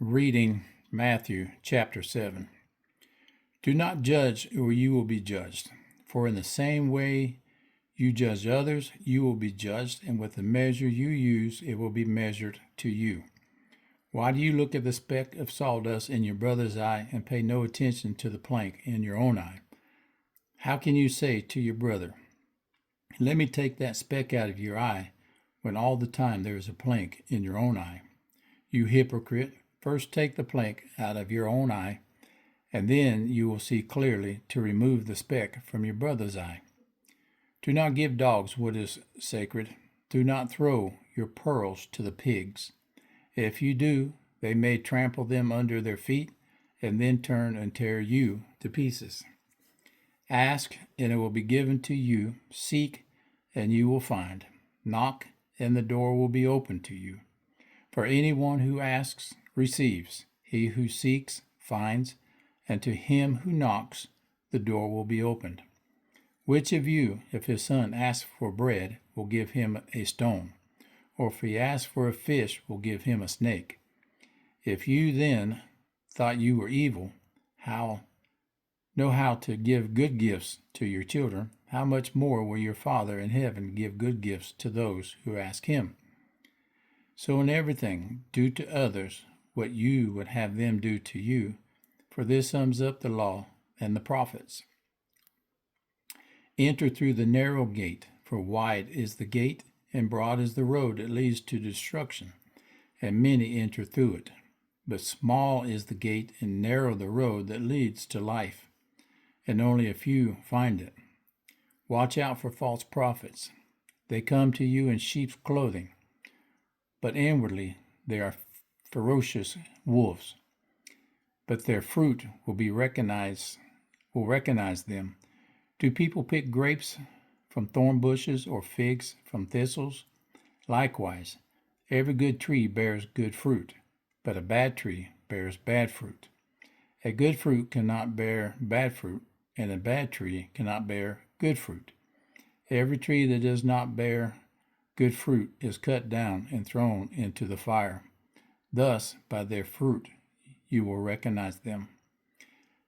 Reading Matthew chapter 7. Do not judge, or you will be judged. For in the same way you judge others, you will be judged, and with the measure you use, it will be measured to you. Why do you look at the speck of sawdust in your brother's eye and pay no attention to the plank in your own eye? How can you say to your brother, "Let me take that speck out of your eye," when all the time there is a plank in your own eye? You hypocrite! First take the plank out of your own eye, and then you will see clearly to remove the speck from your brother's eye. Do not give dogs what is sacred. Do not throw your pearls to the pigs. If you do, they may trample them under their feet and then turn and tear you to pieces. Ask, and it will be given to you. Seek, and you will find. Knock, and the door will be opened to you. For anyone who asks receives, he who seeks finds, and to him who knocks the door will be opened. Which of you, if his son asks for bread, will give him a stone? Or if he asks for a fish, will give him a snake? If you then thought you were evil, know how to give good gifts to your children, how much more will your Father in heaven give good gifts to those who ask him? So in everything, do to others what you would have them do to you, for this sums up the law and the prophets. Enter through the narrow gate, for wide is the gate, and broad is the road that leads to destruction, and many enter through it. But small is the gate, and narrow the road that leads to life, and only a few find it. Watch out for false prophets. They come to you in sheep's clothing, but inwardly they are ferocious wolves. But their fruit will recognize them. Do people pick grapes from thorn bushes or figs from thistles? Likewise, every good tree bears good fruit, but a bad tree bears bad fruit. A good fruit cannot bear bad fruit, and a bad tree cannot bear good fruit. Every tree that does not bear good fruit is cut down and thrown into the fire. Thus, by their fruit, you will recognize them.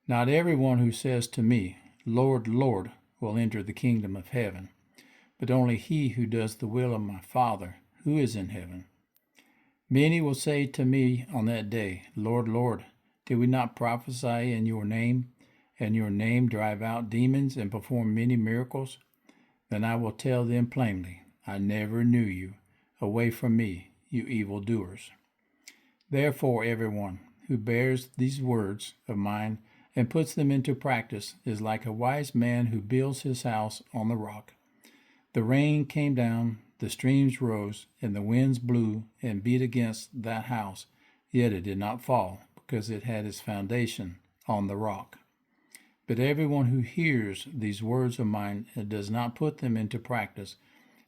Not everyone who says to me, "Lord, Lord," will enter the kingdom of heaven, but only he who does the will of my Father who is in heaven. Many will say to me on that day, "Lord, Lord, did we not prophesy in your name, and your name drive out demons and perform many miracles?" Then I will tell them plainly, "I never knew you. Away from me, you evildoers." Therefore, everyone who bears these words of mine and puts them into practice is like a wise man who builds his house on the rock. The rain came down, the streams rose, and the winds blew and beat against that house, yet it did not fall, because it had its foundation on the rock. But everyone who hears these words of mine and does not put them into practice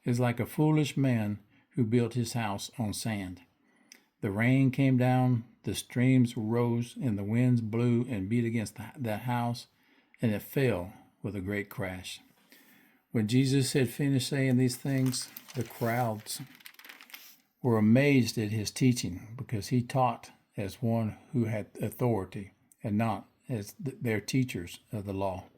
is like a foolish man who built his house on sand. The rain came down, the streams rose, and the winds blew and beat against that house, and it fell with a great crash. When Jesus had finished saying these things, the crowds were amazed at his teaching, because he taught as one who had authority and not as their teachers of the law.